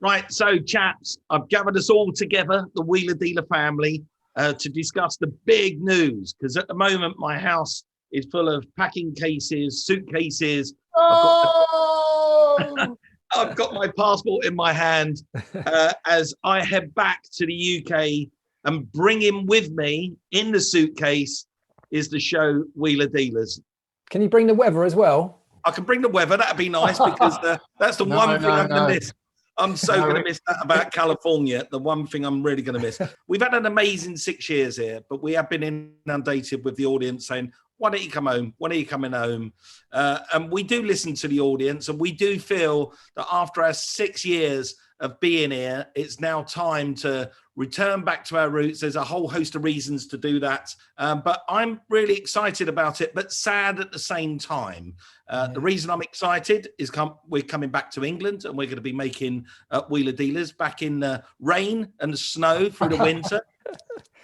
Right, so chaps, I've gathered us all together, the Wheeler Dealer family, to discuss the big news. Because at the moment, my house is full of packing cases, suitcases. Oh! I've got my passport in my hand as I head back to the UK, and bringing with me in the suitcase is the show Wheeler Dealers. Can you bring the weather as well? I can bring the weather. That'd be nice because that's the one thing I'm going to miss. I'm so going to miss that about California. The one thing I'm really going to miss. We've had an amazing 6 years here, but we have been inundated with the audience saying, why don't you come home? When are you coming home? And we do listen to the audience, and we do feel that after our 6 years of being here, it's now time to return back to our roots. There's a whole host of reasons to do that. But I'm really excited about it, but sad at the same time. The reason I'm excited is we're coming back to England, and we're going to be making Wheeler Dealers back in the rain and the snow through the winter.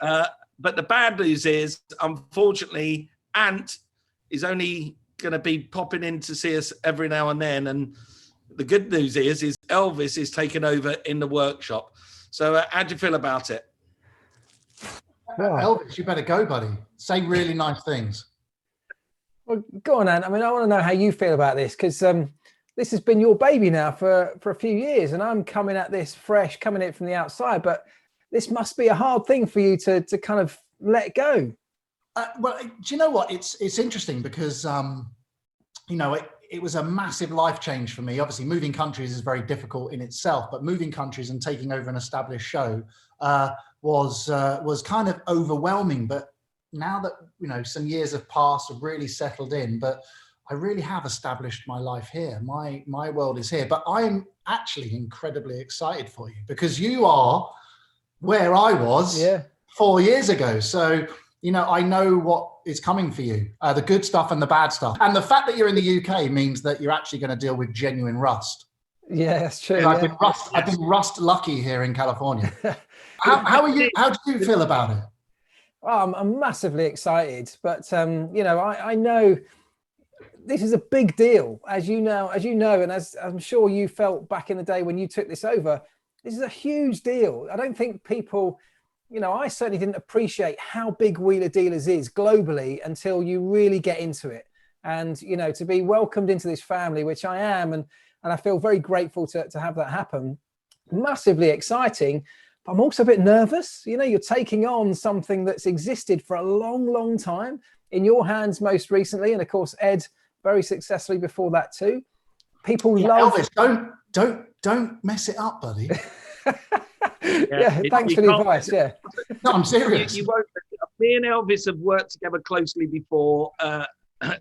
But the bad news is, unfortunately, Ant is only going to be popping in to see us every now and then. And the good news is Elvis is taking over in the workshop. So how do you feel about it? Elvis, you better go, buddy. Say really nice things. Well, go on, Ant. I mean, I want to know how you feel about this, because this has been your baby now for a few years, and I'm coming at this fresh, coming in from the outside. But this must be a hard thing for you to kind of let go. Well, do you know what? It's interesting because, it was a massive life change for me. Obviously, moving countries is very difficult in itself, but moving countries and taking over an established show was kind of overwhelming. But now that, some years have passed, I've really settled in, but I really have established my life here. My world is here, but I'm actually incredibly excited for you because you are where I was 4 years ago. So, I know what is coming for you, the good stuff and the bad stuff. And the fact that you're in the UK means that you're actually going to deal with genuine rust. Yeah, that's true. I've been rust lucky here in California. How are you? How do you feel about it? Oh, I'm massively excited, but I know this is a big deal, as you know, and as I'm sure you felt back in the day when you took this over. This is a huge deal. I don't think people, I certainly didn't appreciate how big Wheeler Dealers is globally until you really get into it. And, to be welcomed into this family, which I am, and I feel very grateful to have that happen. Massively exciting. But I'm also a bit nervous. You're taking on something that's existed for a long, long time in your hands most recently. And of course, Ed very successfully before that too. People love... Elvis, don't mess it up, buddy. Thanks for the advice. Yeah, no, I'm serious. You won't. Me and Elvis have worked together closely before.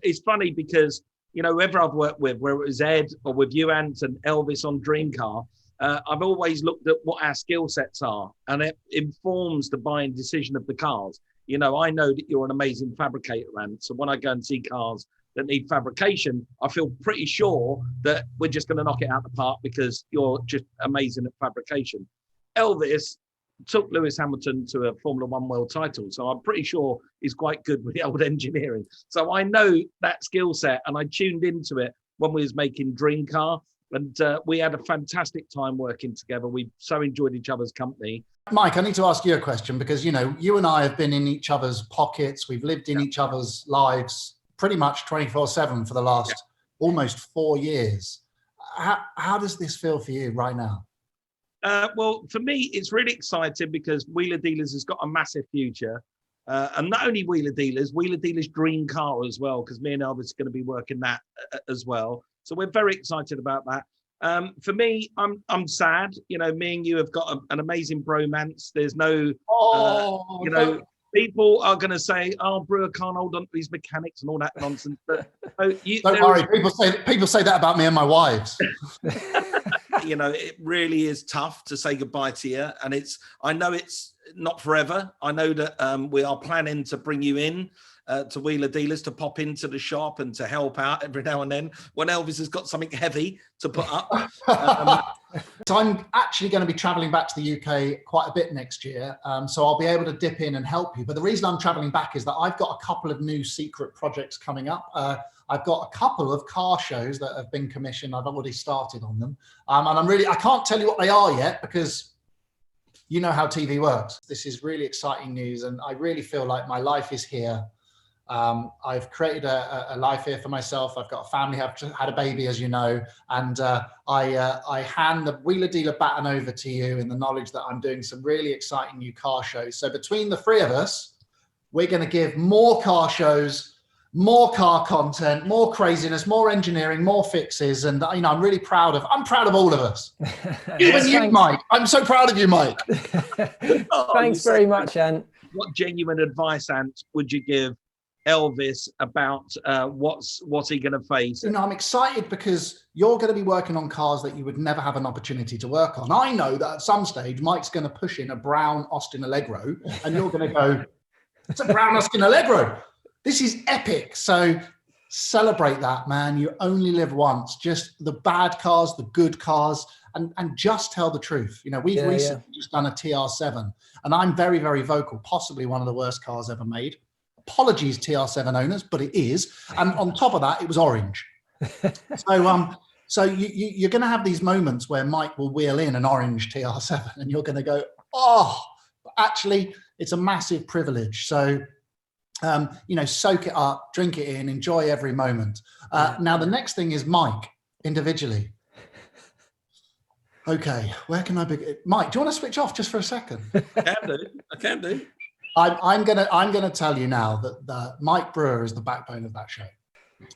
It's funny because whoever I've worked with, whether it was Ed or with you, Ant, and Elvis on Dream Car, I've always looked at what our skill sets are, and it informs the buying decision of the cars. I know that you're an amazing fabricator, Ant. So when I go and see cars that need fabrication, I feel pretty sure that we're just going to knock it out the park because you're just amazing at fabrication. Elvis took Lewis Hamilton to a Formula One world title, so I'm pretty sure he's quite good with the old engineering. So I know that skill set, and I tuned into it when we was making Dream Car, and we had a fantastic time working together. We so enjoyed each other's company. Mike, I need to ask you a question because, you and I have been in each other's pockets. We've lived in each other's lives pretty much 24/7 for the last almost 4 years. How does this feel for you right now? Well, for me, it's really exciting because Wheeler Dealers has got a massive future. And not only Wheeler Dealers Dream Car as well, because me and Elvis are going to be working that as well. So we're very excited about that. For me, I'm sad. Me and you have got an amazing bromance. There's no, people are going to say, "Oh, Brewer can't hold on to these mechanics and all that nonsense." But don't worry, people say that about me and my wives. It really is tough to say goodbye to you, and I know it's not forever. I know that we are planning to bring you in to Wheeler Dealers to pop into the shop and to help out every now and then when Elvis has got something heavy to put up. So I'm actually going to be traveling back to the UK quite a bit next year. So I'll be able to dip in and help you. But the reason I'm traveling back is that I've got a couple of new secret projects coming up. I've got a couple of car shows that have been commissioned. I've already started on them. And I can't tell you what they are yet because you know how TV works. This is really exciting news. And I really feel like my life is here. I've created a life here for myself. I've got a family. I've just had a baby, as you know, and I hand the wheeler dealer baton over to you in the knowledge that I'm doing some really exciting new car shows. So between the three of us, we're going to give more car shows, more car content, more craziness, more engineering, more fixes, and I'm really proud of all of us. Even you, Mike. I'm so proud of you, Mike. Thanks very much, Ant. What genuine advice, Ant, would you give Elvis about what's he going to face? I'm excited because you're going to be working on cars that you would never have an opportunity to work on. I know that at some stage Mike's going to push in a brown Austin Allegro and you're going to go, it's a brown Austin Allegro. This is epic. So celebrate that, man. You only live once. Just the bad cars, the good cars, and just tell the truth. We've recently just done a TR7 and I'm very, very vocal, possibly one of the worst cars ever made. Apologies, TR7 owners, but it is. And on top of that, it was orange. So you're going to have these moments where Mike will wheel in an orange TR7 and you're going to go, oh, actually, it's a massive privilege. So, soak it up, drink it in, enjoy every moment. Now, the next thing is Mike, individually. Okay, where can I begin? Mike, do you want to switch off just for a second? I can do. I'm gonna tell you now that Mike Brewer is the backbone of that show.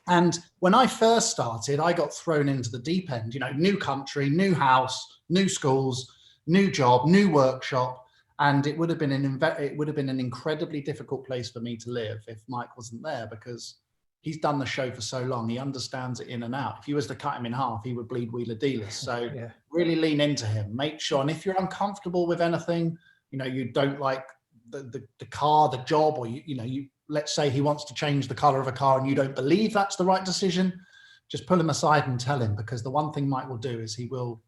And when I first started, I got thrown into the deep end. New country, new house, new schools, new job, new workshop, and it would have been an incredibly difficult place for me to live if Mike wasn't there, because he's done the show for so long. He understands it in and out. If you was to cut him in half, he would bleed wheeler dealers. So really lean into him. Make sure, and if you're uncomfortable with anything, you don't like the car, the job, or you let's say he wants to change the color of a car and you don't believe that's the right decision, just pull him aside and tell him, because the one thing Mike will do is he will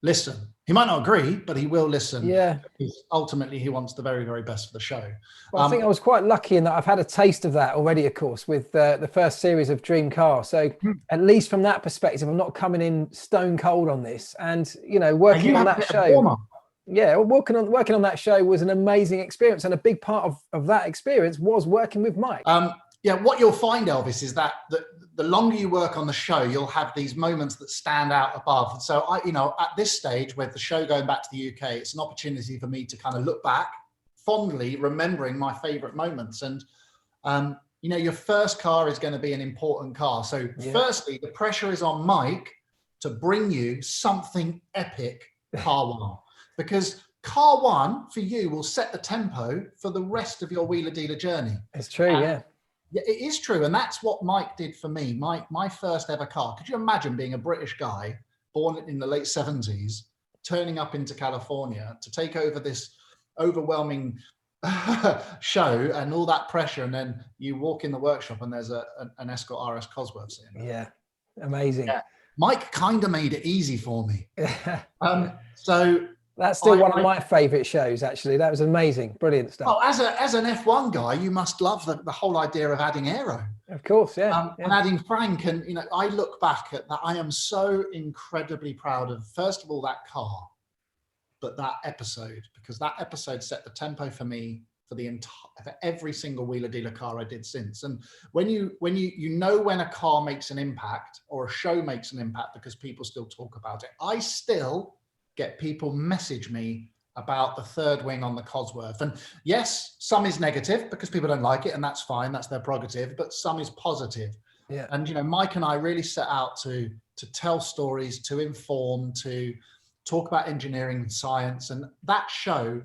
listen. He might not agree, but he will listen. Yeah. Because ultimately he wants the very, very best for the show. Well, I think I was quite lucky in that I've had a taste of that already, of course, with the first series of Dream Car. So at least from that perspective, I'm not coming in stone cold on this, and working on that show. Yeah, working on that show was an amazing experience, and a big part of that experience was working with Mike. What you'll find, Elvis, is that the longer you work on the show, you'll have these moments that stand out above. And so, at this stage, with the show going back to the UK, it's an opportunity for me to kind of look back fondly, remembering my favourite moments. And your first car is going to be an important car. So, firstly, the pressure is on Mike to bring you something epic, car one. Because car one for you will set the tempo for the rest of your wheeler dealer journey. It's true, yeah. Yeah, it is true. And that's what Mike did for me. My first ever car. Could you imagine being a British guy born in the late 70s, turning up into California to take over this overwhelming show and all that pressure, and then you walk in the workshop and there's an Escort RS Cosworth sitting there. Yeah, amazing. Yeah. Mike kind of made it easy for me. So that's still one of my favorite shows, actually. That was amazing. Brilliant stuff. Oh, as an F1 guy, you must love the whole idea of adding aero. Of course, yeah. And adding Frank. And, I look back at that. I am so incredibly proud of, first of all, that car, but that episode, because that episode set the tempo for me for every single wheeler dealer car I did since. And when when a car makes an impact or a show makes an impact, because people still talk about it, I still get people message me about the third wing on the Cosworth. And yes, some is negative because people don't like it, and that's fine, that's their prerogative, but some is positive. Yeah. And Mike and I really set out to tell stories, to inform, to talk about engineering and science. And that show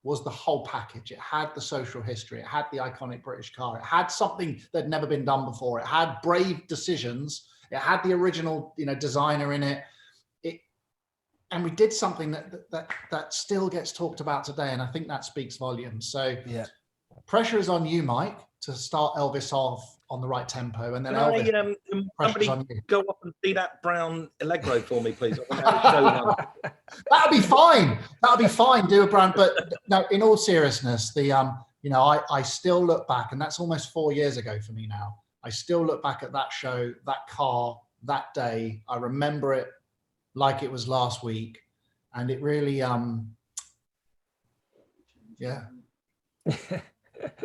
was the whole package. It had the social history, it had the iconic British car, it had something that had never been done before, it had brave decisions, it had the original designer in it. And we did something that still gets talked about today, and I think that speaks volumes. So pressure is on you, Mike, to start Elvis off on the right tempo, and then Elvis, somebody go up and see that brown Allegro for me, please. That'll be fine. That'll be fine. Do a brown, but no. In all seriousness, I still look back, and that's almost 4 years ago for me now. I still look back at that show, that car, that day. I remember it like it was last week. And it really, yeah.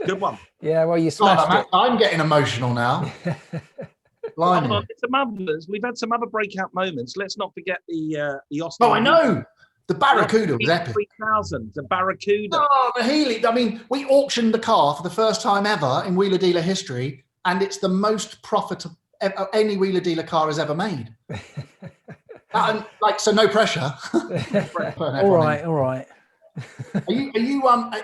Good one. Yeah, well, you smashed it. I'm getting emotional now. Hold on, some others. We've had some other breakout moments. Let's not forget the Austin. Oh, I know. The Barracuda was epic. 3000, the Barracuda. Oh, the Healy. I mean, we auctioned the car for the first time ever in wheeler dealer history, and it's the most profitable any wheeler dealer car has ever made. So no pressure. all right. Are you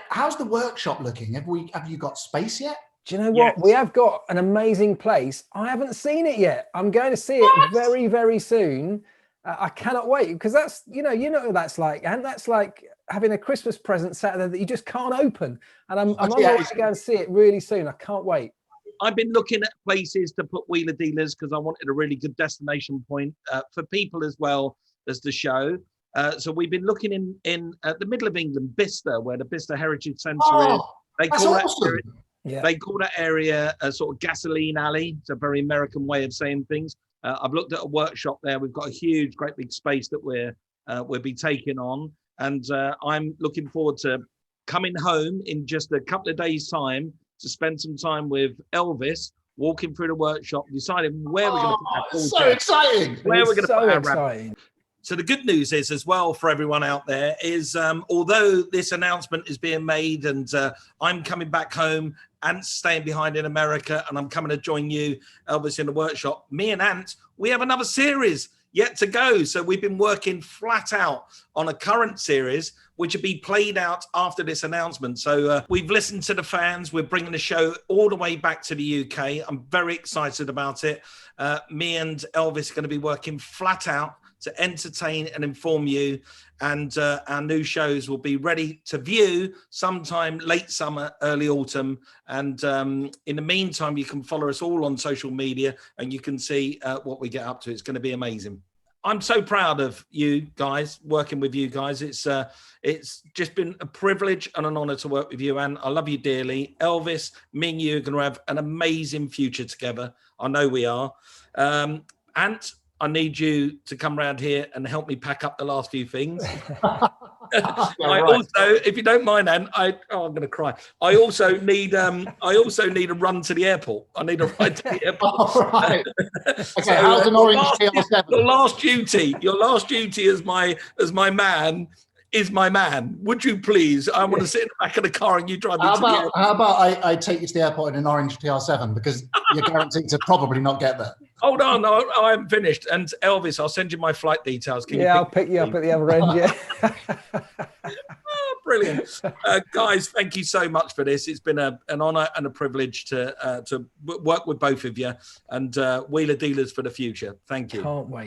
how's the workshop looking? Have you got space yet? Do you know what? Yes. We have got an amazing place. I haven't seen it yet. I'm going to see it very, very soon. I cannot wait, because that's, you know what that's like, and that's like having a Christmas present Saturday that you just can't open. And I'm on my way to go and see it really soon. I can't wait. I've been looking at places to put wheeler dealers because I wanted a really good destination point for people as well as the show. So we've been looking in the middle of England, Bicester, where the Bicester Heritage Centre is. They call that They call that area a sort of gasoline alley. It's a very American way of saying things. I've looked at a workshop there. We've got a huge, great big space that we'll be taking on. And I'm looking forward to coming home in just a couple of days' time to spend some time with Elvis, walking through the workshop, deciding where we're going to put that. So exciting! Where we're going to put our exciting. So the good news is, as well, for everyone out there, is although this announcement is being made and I'm coming back home, Ant's staying behind in America, and I'm coming to join you, Elvis, in the workshop, me and Ant, we have another series yet to go. So we've been working flat out on a current series, which will be played out after this announcement. So we've listened to the fans. We're bringing the show all the way back to the UK. I'm very excited about it. Me and Elvis are going to be working flat out to entertain and inform you. And our new shows will be ready to view sometime late summer, early autumn. And in the meantime, you can follow us all on social media and you can see what we get up to. It's going to be amazing. I'm so proud of you guys, working with you guys. It's just been a privilege and an honor to work with you, and I love you dearly. Elvis, me and you are going to have an amazing future together. I know we are. Ant, I need you to come around here and help me pack up the last few things. Also, if you don't mind, Ant, I'm going to cry. I also need a run to the airport. I need a ride to the airport. All right. Okay, so, how's an orange TL7? Your last duty as my man is my man. Would you please? I want to sit in the back of the car and you drive me to the airport. How about I take you to the airport in an orange TR7, because you're guaranteed to probably not get there. Hold on, no, I haven't finished. And Elvis, I'll send you my flight details. I'll pick you up at the other end. Yeah. Oh, brilliant, guys! Thank you so much for this. It's been an honour and a privilege to work with both of you, and wheeler dealers for the future. Thank you. Can't wait.